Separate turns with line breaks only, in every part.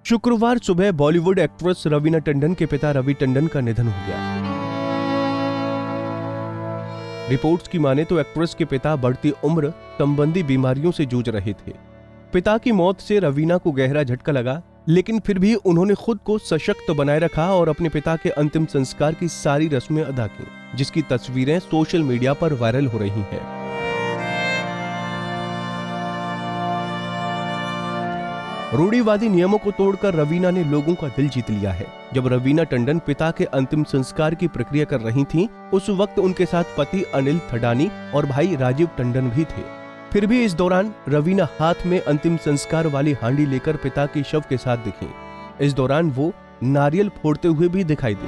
शुक्रवार सुबह बॉलीवुड एक्ट्रेस रवीना टंडन के पिता रवि टंडन का निधन हो गया। रिपोर्ट्स की माने तो एक्ट्रेस के पिता बढ़ती उम्र संबंधी बीमारियों से जूझ रहे थे। पिता की मौत से रवीना को गहरा झटका लगा, लेकिन फिर भी उन्होंने खुद को सशक्त बनाए रखा और अपने पिता के अंतिम संस्कार की सारी रस्में अदा की, जिसकी तस्वीरें सोशल मीडिया पर वायरल हो रही हैं। रूढ़िवादी नियमों को तोड़कर रवीना ने लोगों का दिल जीत लिया है। जब रवीना टंडन पिता के अंतिम संस्कार की प्रक्रिया कर रही थीं, उस वक्त उनके साथ पति अनिल थडानी और भाई राजीव टंडन भी थे। फिर भी इस दौरान रवीना हाथ में अंतिम संस्कार वाली हांडी लेकर पिता के शव के साथ दिखीं। इस दौरान वो नारियल फोड़ते हुए भी दिखाई दी।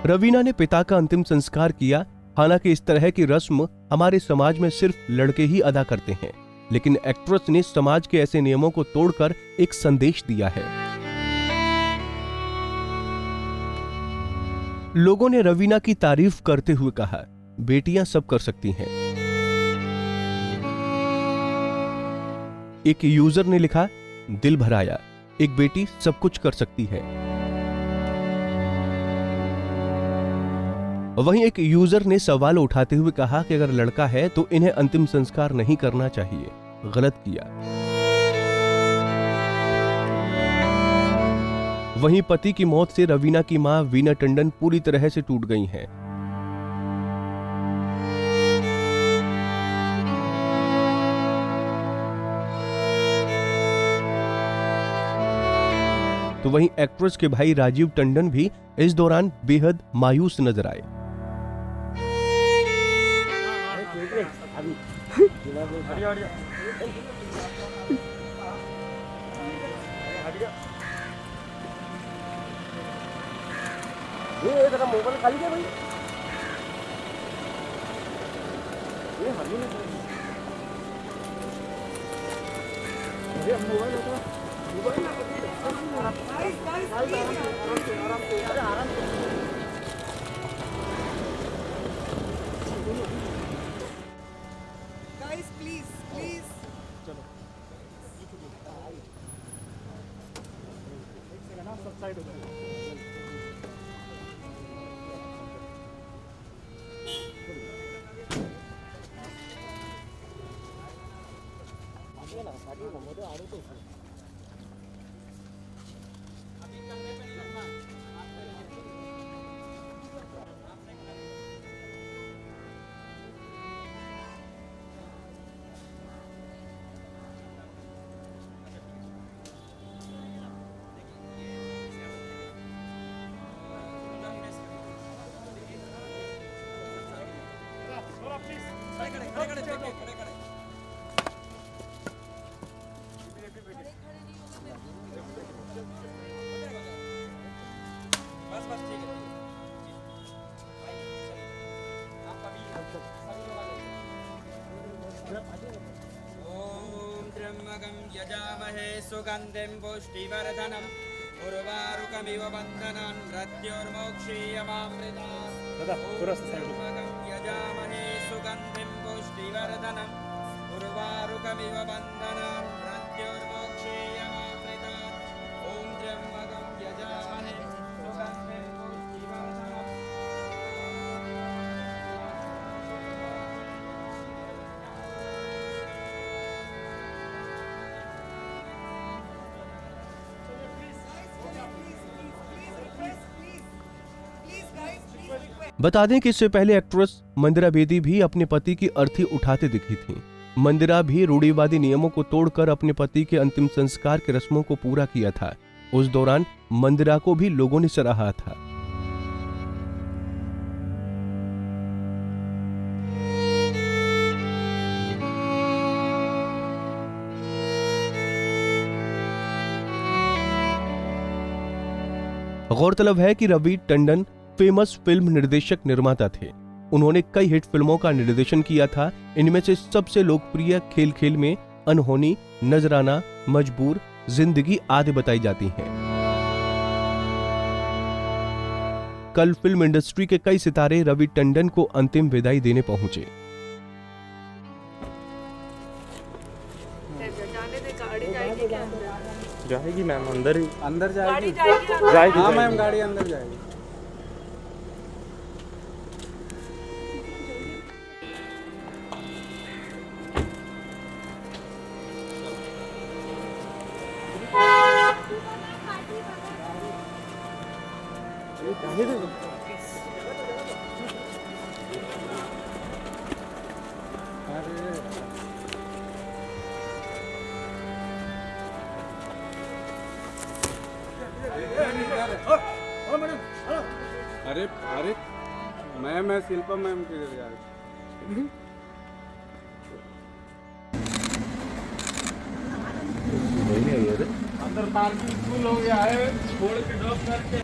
रवीना ने पिता का अंतिम संस्कार किया। हालांकि इस तरह की रस्म हमारे समाज में सिर्फ लड़के ही अदा करते हैं, लेकिन एक्ट्रेस ने समाज के ऐसे नियमों को तोड़कर एक संदेश दिया है। लोगों ने रवीना की तारीफ करते हुए कहा, बेटियां सब कर सकती हैं। एक यूजर ने लिखा, दिल भर आया, एक बेटी सब कुछ कर सकती है। वहीं एक यूजर ने सवाल उठाते हुए कहा कि अगर लड़का है तो इन्हें अंतिम संस्कार नहीं करना चाहिए, गलत किया। वहीं पति की मौत से रवीना की मां वीना टंडन पूरी तरह से टूट गई हैं। तो वहीं एक्ट्रेस के भाई राजीव टंडन भी इस दौरान बेहद मायूस नजर आए।
ये जरा मोबाइल खाली है भाई, ये हरनी में ये मोबाइल होता मोबाइल आराम से
गाइस प्लीज
चलो एक सेकंड ना, सब साइड हो जाए।
ओम त्र्यंबकं यजामहे सुगंधिं पुष्टिवर्धनम् उर्वारुकमिव बन्धनान् मृत्युर्मोक्षीयमामृतात्। त्र्यंबकं यजामहे सुगंधिं पुष्टिवर्धनम् उर्वारुकमिव बन्धनान् मृत्युर्मोक्षीयमामृतात्। ओम त्र्यंबकं यजामहे सुगंधिं पुष्टिवर्धनम्।
बता दें कि इससे पहले एक्ट्रेस मंदिरा बेदी भी अपने पति की अर्थी उठाते दिखी थीं। मंदिरा भी रूढ़िवादी नियमों को तोड़कर अपने पति के अंतिम संस्कार की रस्मों को पूरा किया था। उस दौरान मंदिरा को भी लोगों ने सराहा था। गौरतलब है कि रवि टंडन फेमस फिल्म निर्देशक निर्माता थे। उन्होंने कई हिट फिल्मों का निर्देशन किया था। इनमें से सबसे लोकप्रिय खेल खेल में अनहोनी, नजराना, मजबूर, जिंदगी आदि बताई जाती हैं। कल फिल्म इंडस्ट्री के कई सितारे रवि टंडन को अंतिम विदाई देने पहुंचे।
जाएगी मैम अंदर ही,
अंदर जाएगी।
जाएगी
हाँ मैम, गाड़ी अंदर जाएगी।
अरे अरे मैं शिल्पा मैम किधर जा रही? अंदर पार्किंग फुल हो गया है, छोड़ के ड्रॉप करके।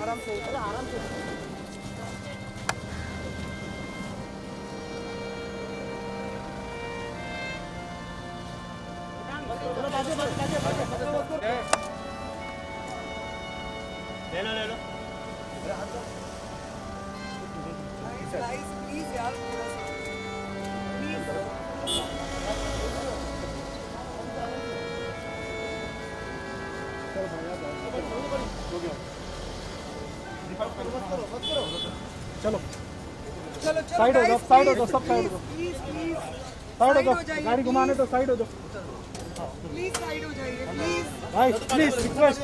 आराम से ले लो प्लीज यार, चलो साइड हो जाओ, साइड हो जाओ, सब साइड हो जाओ, साइड हो जाओ, गाड़ी घुमाने तो साइड हो जाओ, प्लीज साइड हो जाइए प्लीज भाई, प्लीज रिक्वेस्ट।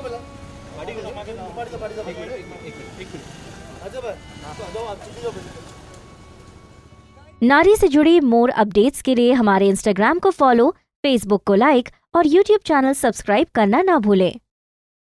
नारी से जुड़ी मोर अपडेट्स के लिए हमारे इंस्टाग्राम को फॉलो, फेसबुक को लाइक और यूट्यूब चैनल सब्सक्राइब करना ना भूलें।